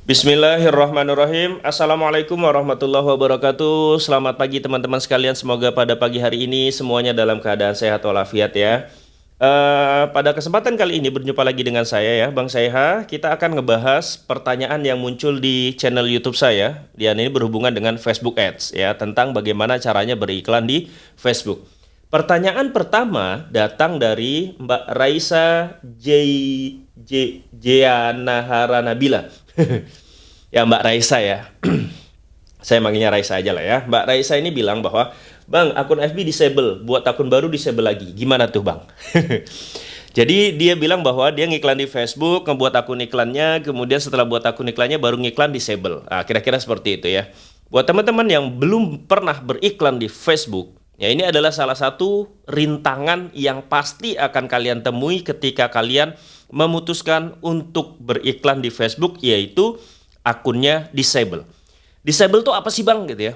Bismillahirrahmanirrahim. Assalamualaikum warahmatullahi wabarakatuh. Selamat pagi teman-teman sekalian. Semoga pada pagi hari ini semuanya dalam keadaan sehat walafiat ya. Pada kesempatan kali ini berjumpa lagi dengan saya ya, Bang Saiha. Kita akan ngebahas pertanyaan yang muncul di channel YouTube saya. Dan ini berhubungan dengan Facebook Ads ya, tentang bagaimana caranya beriklan di Facebook. Pertanyaan pertama datang dari Mbak Raisa Jeanahara Nabila. Ya Mbak Raisa ya. Saya manggilnya Raisa aja lah ya. Mbak Raisa ini bilang bahwa, Bang, akun FB disable, buat akun baru disable lagi. Gimana tuh, Bang? Jadi dia bilang bahwa dia ngiklan di Facebook, ngebuat akun iklannya, kemudian setelah buat akun iklannya baru ngiklan disable. Nah, kira-kira seperti itu ya. Buat teman-teman yang belum pernah beriklan di Facebook, ya ini adalah salah satu rintangan yang pasti akan kalian temui ketika kalian memutuskan untuk beriklan di Facebook, yaitu akunnya disable. Disable itu apa sih, Bang, gitu ya?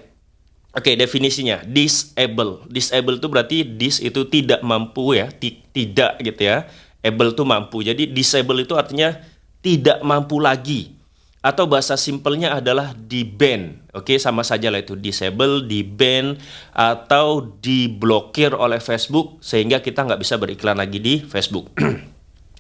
Oke, definisinya disable. Disable itu berarti dis itu tidak mampu ya, tidak gitu ya. Able itu mampu. Jadi disable itu artinya tidak mampu lagi. Atau bahasa simpelnya adalah di-ban. Oke, sama saja lah itu, disable, di-ban, atau diblokir oleh Facebook sehingga kita nggak bisa beriklan lagi di Facebook.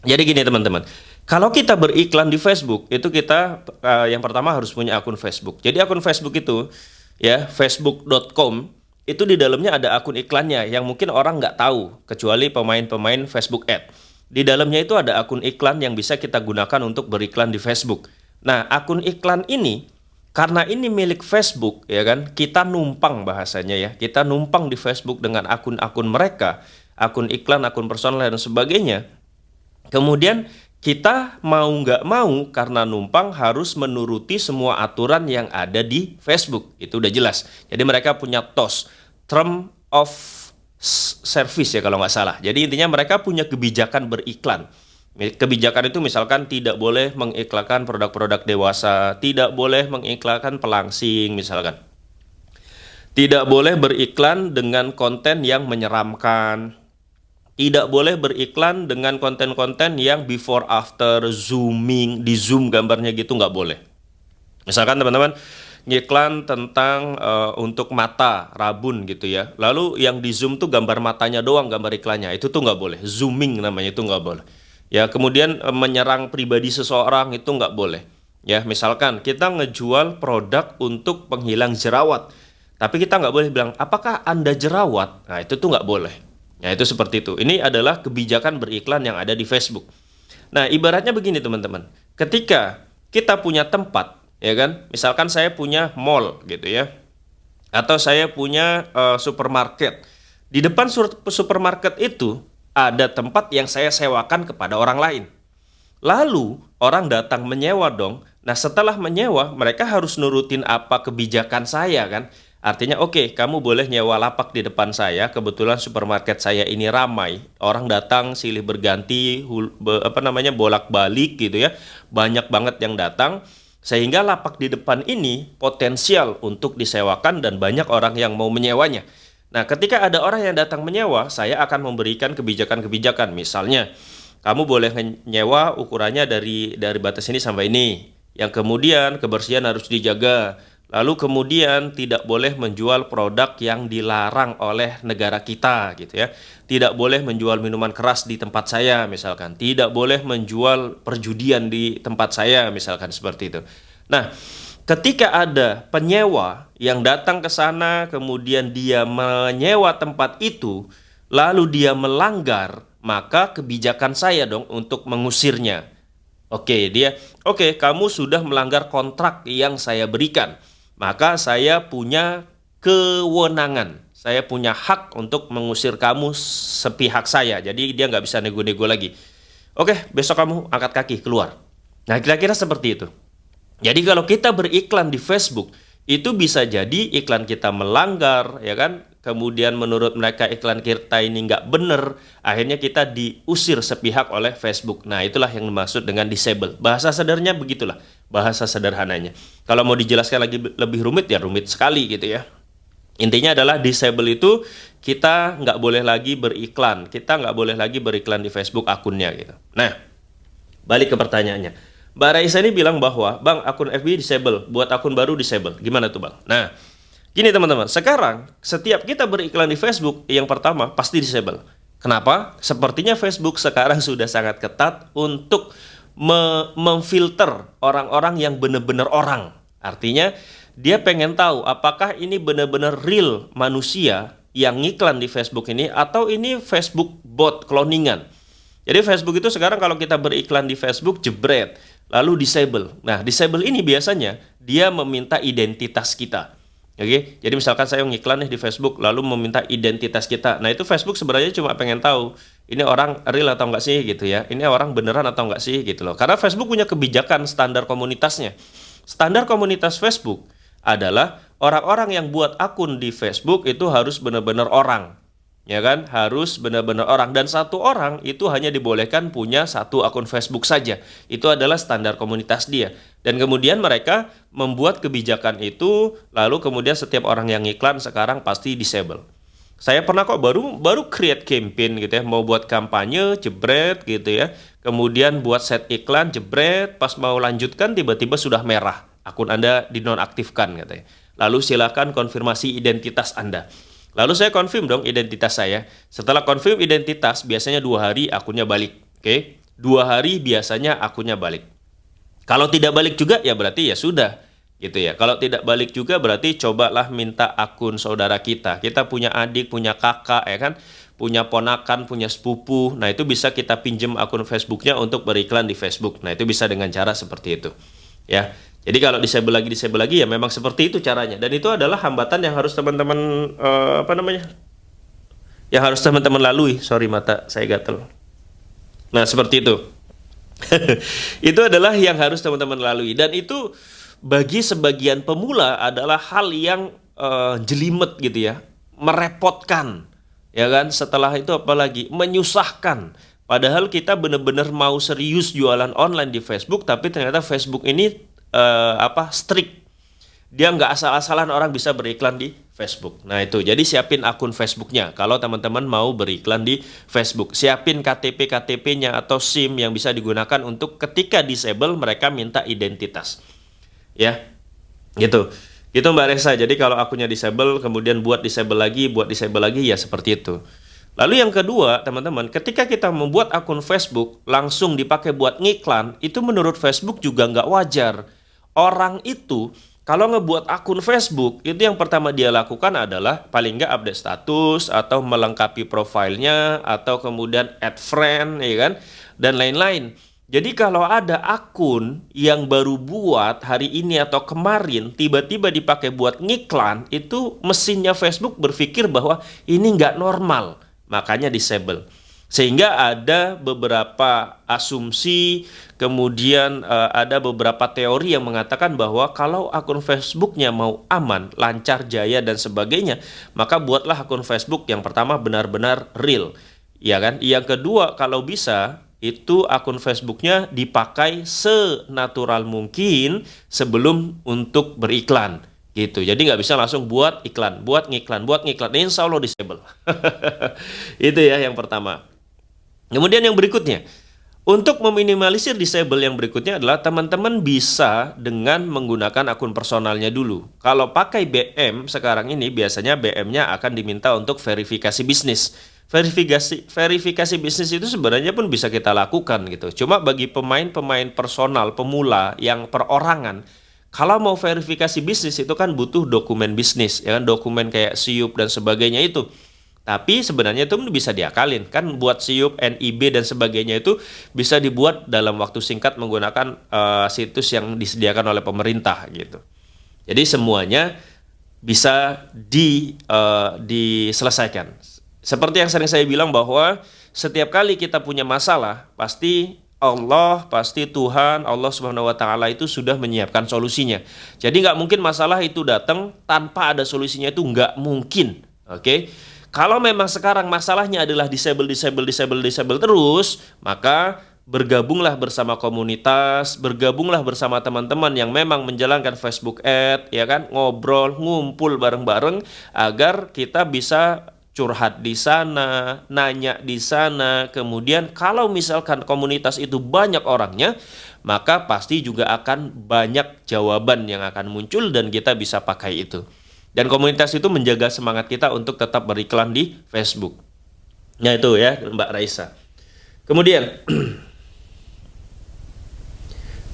Jadi gini teman-teman, kalau kita beriklan di Facebook itu kita yang pertama harus punya akun Facebook. Jadi akun Facebook itu ya facebook.com itu di dalamnya ada akun iklannya yang mungkin orang nggak tahu kecuali pemain-pemain Facebook Ad. Di dalamnya itu ada akun iklan yang bisa kita gunakan untuk beriklan di Facebook. Nah, akun iklan ini karena ini milik Facebook ya kan, kita numpang bahasanya ya. Kita numpang di Facebook dengan akun-akun mereka, akun iklan, akun personal dan sebagainya. Kemudian kita mau nggak mau karena numpang harus menuruti semua aturan yang ada di Facebook. Itu udah jelas. Jadi mereka punya TOS, Term of Service ya kalau nggak salah. Jadi intinya mereka punya kebijakan beriklan. Kebijakan itu misalkan tidak boleh mengiklankan produk-produk dewasa, tidak boleh mengiklankan pelangsing misalkan. Tidak boleh beriklan dengan konten yang menyeramkan. Tidak boleh beriklan dengan konten-konten yang before after zooming, di zoom gambarnya gitu, nggak boleh. Misalkan teman-teman ngiklan tentang untuk mata rabun gitu ya. Lalu yang di zoom tuh gambar matanya doang, gambar iklannya. Itu tuh nggak boleh. Zooming namanya, itu nggak boleh. Ya, kemudian menyerang pribadi seseorang itu nggak boleh. Ya, misalkan kita ngejual produk untuk penghilang jerawat. Tapi kita nggak boleh bilang, apakah Anda jerawat? Nah, itu tuh nggak boleh. Ya, itu seperti itu. Ini adalah kebijakan beriklan yang ada di Facebook. Nah, ibaratnya begini teman-teman. Ketika kita punya tempat, ya kan? Misalkan saya punya mall gitu ya. Atau saya punya supermarket. Di depan supermarket itu ada tempat yang saya sewakan kepada orang lain. Lalu orang datang menyewa dong. Nah, setelah menyewa, mereka harus nurutin apa kebijakan saya kan? Artinya oke, kamu boleh nyewa lapak di depan saya. Kebetulan supermarket saya ini ramai. Orang datang silih berganti, bolak-balik gitu ya. Banyak banget yang datang. Sehingga lapak di depan ini potensial untuk disewakan dan banyak orang yang mau menyewanya. Nah, ketika ada orang yang datang menyewa, saya akan memberikan kebijakan-kebijakan. Misalnya, kamu boleh nyewa ukurannya dari batas ini sampai ini. Yang kemudian kebersihan harus dijaga. Lalu kemudian tidak boleh menjual produk yang dilarang oleh negara kita gitu ya. Tidak boleh menjual minuman keras di tempat saya misalkan. Tidak boleh menjual perjudian di tempat saya misalkan, seperti itu. Nah, ketika ada penyewa yang datang ke sana kemudian dia menyewa tempat itu, lalu dia melanggar, maka kebijakan saya dong untuk mengusirnya. Oke, kamu sudah melanggar kontrak yang saya berikan. Maka saya punya kewenangan, saya punya hak untuk mengusir kamu sepihak saya. Jadi dia nggak bisa nego-nego lagi. Oke, besok kamu angkat kaki keluar. Nah, kira-kira seperti itu. Jadi kalau kita beriklan di Facebook, itu bisa jadi iklan kita melanggar, ya kan? Kemudian menurut mereka iklan kita ini nggak bener, akhirnya kita diusir sepihak oleh Facebook. Nah, itulah yang dimaksud dengan disable. Bahasa sederhananya begitulah, bahasa sederhananya. Kalau mau dijelaskan lagi lebih rumit, ya rumit sekali gitu ya. Intinya adalah disable itu kita nggak boleh lagi beriklan. Kita nggak boleh lagi beriklan di Facebook akunnya gitu. Nah, balik ke pertanyaannya. Mbak Raisa ini bilang bahwa, Bang, akun FB disable, buat akun baru disable. Gimana tuh, Bang? Nah, gini teman-teman, sekarang setiap kita beriklan di Facebook, yang pertama pasti disable. Kenapa? Sepertinya Facebook sekarang sudah sangat ketat untuk memfilter orang-orang yang benar-benar orang. Artinya, dia pengen tahu apakah ini benar-benar real manusia yang ngiklan di Facebook ini, atau ini Facebook bot, cloningan. Jadi Facebook itu sekarang kalau kita beriklan di Facebook, jebret, lalu disable. Nah, disable ini biasanya dia meminta identitas kita. Oke, jadi misalkan saya ngiklan nih di Facebook, lalu meminta identitas kita. Nah, itu Facebook sebenarnya cuma pengen tahu, ini orang real atau enggak sih gitu ya. Ini orang beneran atau enggak sih gitu loh. Karena Facebook punya kebijakan standar komunitasnya. Standar komunitas Facebook adalah orang-orang yang buat akun di Facebook itu harus benar-benar orang. Ya kan, harus benar-benar orang, dan satu orang itu hanya dibolehkan punya satu akun Facebook saja. Itu adalah standar komunitas dia. Dan kemudian mereka membuat kebijakan itu, lalu kemudian setiap orang yang iklan sekarang pasti disable. Saya pernah kok baru create campaign gitu ya, mau buat kampanye, jebret gitu ya. Kemudian buat set iklan, jebret, pas mau lanjutkan tiba-tiba sudah merah. Akun Anda dinonaktifkan katanya. Lalu silakan konfirmasi identitas Anda. Lalu saya confirm dong identitas saya. Setelah confirm identitas, biasanya 2 hari akunnya balik. Oke? 2 hari biasanya akunnya balik. Kalau tidak balik juga ya berarti ya sudah. Gitu ya. Kalau tidak balik juga berarti cobalah minta akun saudara kita. Kita punya adik, punya kakak ya kan? Punya ponakan, punya sepupu. Nah, itu bisa kita pinjem akun Facebooknya untuk beriklan di Facebook. Nah, itu bisa dengan cara seperti itu. Ya. Jadi kalau disable lagi ya memang seperti itu caranya, dan itu adalah hambatan yang harus teman-teman yang harus teman-teman lalui. Sorry, mata saya gatel. Nah, seperti itu. Itu adalah yang harus teman-teman lalui, dan itu bagi sebagian pemula adalah hal yang jelimet gitu ya, merepotkan. Ya kan? Setelah itu apalagi menyusahkan. Padahal kita benar-benar mau serius jualan online di Facebook, tapi ternyata Facebook ini strict. Dia nggak asal-asalan orang bisa beriklan di Facebook. Nah itu, jadi siapin akun Facebooknya. Kalau teman-teman mau beriklan di Facebook, siapin KTP-nya atau SIM yang bisa digunakan untuk ketika disable mereka minta identitas. Ya, gitu. Gitu Mbak Resa. Jadi kalau akunnya disable, kemudian buat disable lagi ya seperti itu. Lalu yang kedua, teman-teman, ketika kita membuat akun Facebook langsung dipakai buat ngiklan, itu menurut Facebook juga nggak wajar. Orang itu kalau ngebuat akun Facebook, itu yang pertama dia lakukan adalah paling nggak update status atau melengkapi profilnya atau kemudian add friend, ya kan, dan lain-lain. Jadi kalau ada akun yang baru buat hari ini atau kemarin tiba-tiba dipakai buat ngiklan, itu mesinnya Facebook berpikir bahwa ini nggak normal, makanya disable. Sehingga ada beberapa asumsi, kemudian ada beberapa teori yang mengatakan bahwa kalau akun Facebooknya mau aman, lancar, jaya, dan sebagainya, maka buatlah akun Facebook yang pertama benar-benar real, ya kan? Yang kedua, kalau bisa, itu akun Facebooknya dipakai senatural mungkin sebelum untuk beriklan. Gitu, jadi nggak bisa langsung buat iklan, buat ngiklan, insya Allah disable. Itu ya yang pertama. Kemudian yang berikutnya, untuk meminimalisir disable yang berikutnya adalah teman-teman bisa dengan menggunakan akun personalnya dulu. Kalau pakai BM sekarang ini biasanya BM-nya akan diminta untuk verifikasi bisnis. Verifikasi bisnis itu sebenarnya pun bisa kita lakukan gitu. Cuma bagi pemain personal pemula yang perorangan, kalau mau verifikasi bisnis itu kan butuh dokumen bisnis, ya kan, dokumen kayak SIUP dan sebagainya itu. Tapi sebenarnya itu bisa diakalin, kan buat SIUP, NIB dan sebagainya itu bisa dibuat dalam waktu singkat menggunakan situs yang disediakan oleh pemerintah gitu. Jadi semuanya bisa diselesaikan. Seperti yang sering saya bilang bahwa setiap kali kita punya masalah, pasti Tuhan, Allah Subhanahu wa Ta'ala itu sudah menyiapkan solusinya. Jadi nggak mungkin masalah itu datang tanpa ada solusinya, itu nggak mungkin. Oke? Kalau memang sekarang masalahnya adalah disable terus, maka bergabunglah bersama komunitas, bergabunglah bersama teman-teman yang memang menjalankan Facebook Ad, ya kan, ngobrol, ngumpul bareng-bareng agar kita bisa curhat di sana, nanya di sana. Kemudian kalau misalkan komunitas itu banyak orangnya, maka pasti juga akan banyak jawaban yang akan muncul dan kita bisa pakai itu. Dan komunitas itu menjaga semangat kita untuk tetap beriklan di Facebook. Nah itu ya Mbak Raisa. Kemudian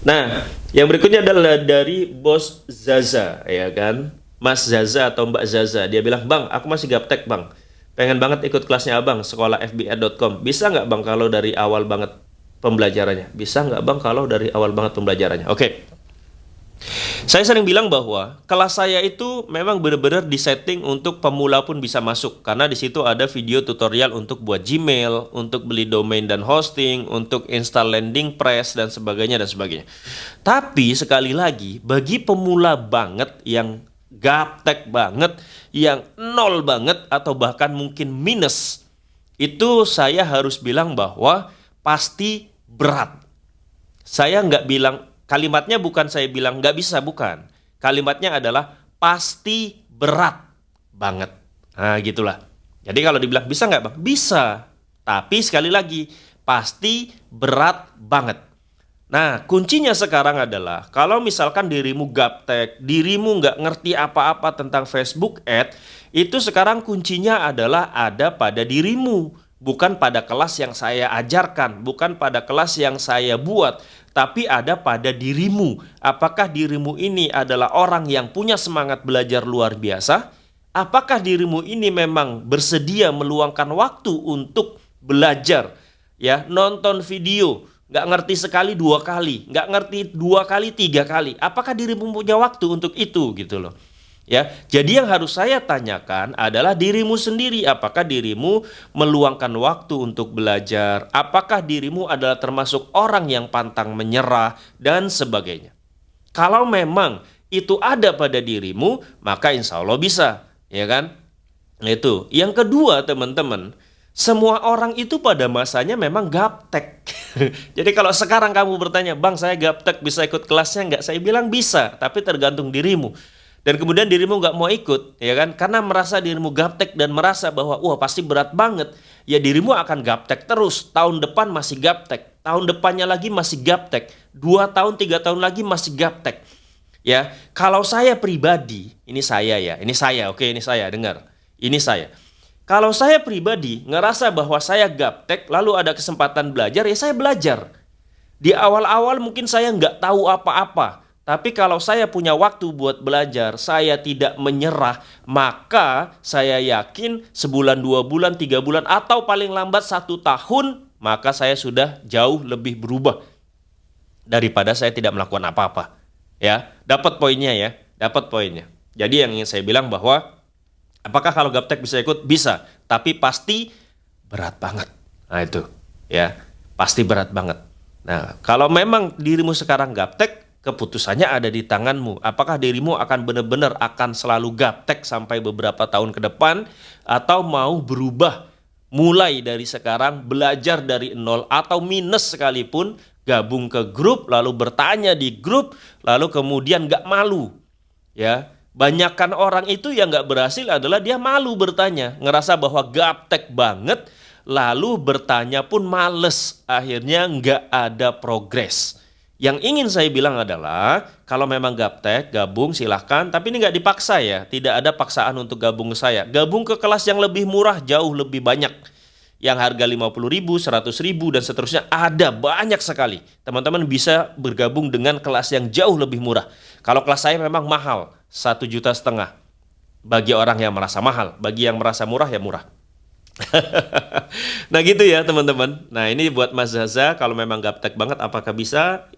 nah, yang berikutnya adalah dari Bos Zaza, ya kan? Mas Zaza atau Mbak Zaza. Dia bilang, "Bang, aku masih gaptek, Bang. Pengen banget ikut kelasnya Abang, sekolah fba.com. Bisa nggak, Bang, kalau dari awal banget pembelajarannya? Bisa nggak, Bang, kalau dari awal banget pembelajarannya?" Oke. Saya sering bilang bahwa kelas saya itu memang benar-benar disetting untuk pemula pun bisa masuk, karena di situ ada video tutorial untuk buat Gmail, untuk beli domain dan hosting, untuk install landing press dan sebagainya dan sebagainya. Tapi sekali lagi, bagi pemula banget yang gaptek banget, yang nol banget atau bahkan mungkin minus, itu saya harus bilang bahwa pasti berat. Saya nggak bilang, kalimatnya bukan saya bilang nggak bisa, bukan. Kalimatnya adalah pasti berat banget. Nah gitulah. Jadi kalau dibilang bisa nggak, Bang? Bisa. Tapi sekali lagi, pasti berat banget. Nah kuncinya sekarang adalah, kalau misalkan dirimu gaptek, dirimu nggak ngerti apa-apa tentang Facebook Ad, itu sekarang kuncinya adalah ada pada dirimu. Bukan pada kelas yang saya ajarkan, bukan pada kelas yang saya buat, tapi ada pada dirimu. Apakah dirimu ini adalah orang yang punya semangat belajar luar biasa? Apakah dirimu ini memang bersedia meluangkan waktu untuk belajar? Ya, nonton video, nggak ngerti sekali 2 kali, nggak ngerti 2 kali 3 kali. Apakah dirimu punya waktu untuk itu gitu loh? Ya, jadi yang harus saya tanyakan adalah dirimu sendiri. Apakah dirimu meluangkan waktu untuk belajar? Apakah dirimu adalah termasuk orang yang pantang menyerah dan sebagainya? Kalau memang itu ada pada dirimu, maka insya Allah bisa, ya kan? Itu. Yang kedua, teman-teman, semua orang itu pada masanya memang gaptek. Jadi kalau sekarang kamu bertanya, "Bang, saya gaptek, bisa ikut kelasnya nggak?" Saya bilang bisa, tapi tergantung dirimu. Dan kemudian dirimu nggak mau ikut, ya kan? Karena merasa dirimu gaptek dan merasa bahwa wah pasti berat banget, ya dirimu akan gaptek terus. Tahun depan masih gaptek, tahun depannya lagi masih gaptek, 2 tahun 3 tahun lagi masih gaptek. Ya, kalau saya pribadi, ini saya ya, oke, ini saya dengar, ini saya. Kalau saya pribadi ngerasa bahwa saya gaptek, lalu ada kesempatan belajar, ya saya belajar. Di awal-awal mungkin saya nggak tahu apa-apa. Tapi kalau saya punya waktu buat belajar, saya tidak menyerah, maka saya yakin sebulan, 2 bulan, 3 bulan, atau paling lambat 1 tahun, maka saya sudah jauh lebih berubah daripada saya tidak melakukan apa-apa. Ya, dapat poinnya ya, dapat poinnya. Jadi yang ingin saya bilang bahwa apakah kalau gaptek bisa ikut? Bisa, tapi pasti berat banget. Nah itu, ya, pasti berat banget. Nah, kalau memang dirimu sekarang gaptek, keputusannya ada di tanganmu. Apakah dirimu akan benar-benar akan selalu gaptek sampai beberapa tahun ke depan, atau mau berubah mulai dari sekarang, belajar dari nol, atau minus sekalipun, gabung ke grup, lalu bertanya di grup, lalu kemudian gak malu. Ya, banyakkan orang itu yang gak berhasil adalah dia malu bertanya, ngerasa bahwa gaptek banget, lalu bertanya pun males, akhirnya gak ada progres. Yang ingin saya bilang adalah, kalau memang gaptek, gabung silahkan, tapi ini nggak dipaksa ya, tidak ada paksaan untuk gabung ke saya. Gabung ke kelas yang lebih murah, jauh lebih banyak. Yang harga 50.000, 100.000 dan seterusnya, ada banyak sekali. Teman-teman bisa bergabung dengan kelas yang jauh lebih murah. Kalau kelas saya memang mahal, 1,5 juta. Bagi orang yang merasa mahal, bagi yang merasa murah ya murah. Nah gitu ya teman-teman. Nah ini buat Mas Zaza, kalau memang gaptek banget apakah bisa?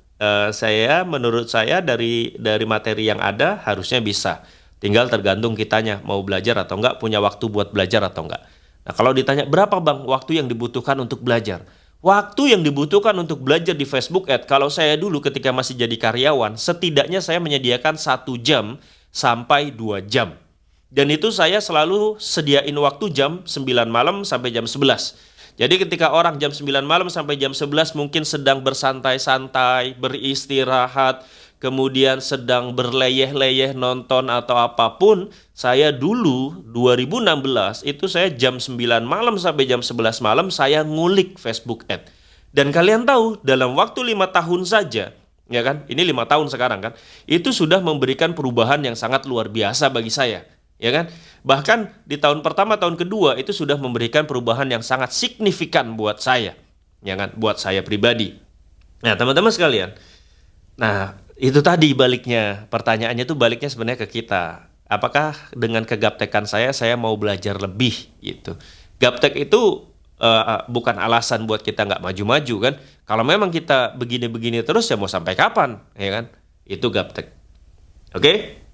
Menurut saya dari materi yang ada harusnya bisa. Tinggal tergantung kitanya mau belajar atau enggak, punya waktu buat belajar atau enggak. Nah kalau ditanya berapa Bang waktu yang dibutuhkan untuk belajar? Waktu yang dibutuhkan untuk belajar di Facebook Ad, kalau saya dulu ketika masih jadi karyawan, setidaknya saya menyediakan 1 jam sampai 2 jam. Dan itu saya selalu sediain waktu jam 9 malam sampai jam 11. Jadi ketika jam 9 malam sampai jam 11 mungkin sedang bersantai-santai, beristirahat, kemudian sedang berleyeh-leyeh nonton atau apapun, saya dulu 2016 itu saya jam 9 malam sampai jam 11 malam saya ngulik Facebook Ad. Dan kalian tahu dalam waktu 5 tahun saja, ya kan? Ini 5 tahun sekarang kan. Itu sudah memberikan perubahan yang sangat luar biasa bagi saya, ya kan? Bahkan di tahun pertama, tahun kedua itu sudah memberikan perubahan yang sangat signifikan buat saya, ya kan? Buat saya pribadi. Nah, teman-teman sekalian, nah, itu tadi baliknya. Pertanyaannya tuh baliknya sebenarnya ke kita. Apakah dengan kegaptekan saya mau belajar lebih gitu. Gaptek itu bukan alasan buat kita nggak maju-maju kan. Kalau memang kita begini-begini terus ya mau sampai kapan, ya kan? Itu gaptek. Oke?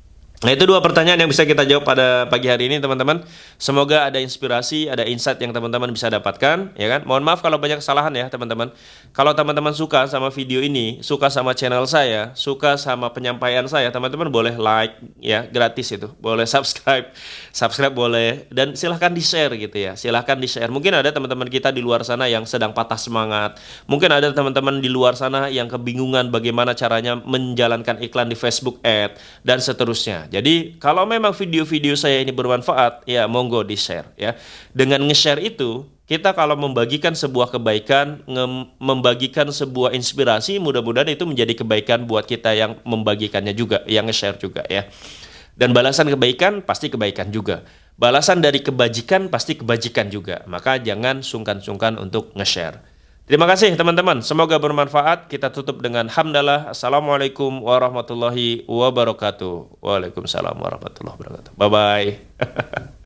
Nah, itu dua pertanyaan yang bisa kita jawab pada pagi hari ini, teman-teman. Semoga ada inspirasi, ada insight yang teman-teman bisa dapatkan, ya kan? Mohon maaf kalau banyak kesalahan ya, teman-teman. Kalau teman-teman suka sama video ini, suka sama channel saya, suka sama penyampaian saya, teman-teman boleh like, ya, gratis itu. Boleh subscribe boleh, dan silahkan di-share gitu ya. Silahkan di-share. Mungkin ada teman-teman kita di luar sana yang sedang patah semangat. Mungkin ada teman-teman di luar sana yang kebingungan bagaimana caranya menjalankan iklan di Facebook Ad, dan seterusnya. Jadi kalau memang video-video saya ini bermanfaat, ya monggo di-share ya. Dengan nge-share itu, kita kalau membagikan sebuah kebaikan, membagikan sebuah inspirasi, mudah-mudahan itu menjadi kebaikan buat kita yang membagikannya juga, yang nge-share juga ya. Dan balasan kebaikan pasti kebaikan juga. Balasan dari kebajikan pasti kebajikan juga. Maka jangan sungkan-sungkan untuk nge-share. Terima kasih teman-teman, semoga bermanfaat. Kita tutup dengan hamdalah. Assalamualaikum warahmatullahi wabarakatuh. Waalaikumsalam warahmatullahi wabarakatuh. Bye-bye.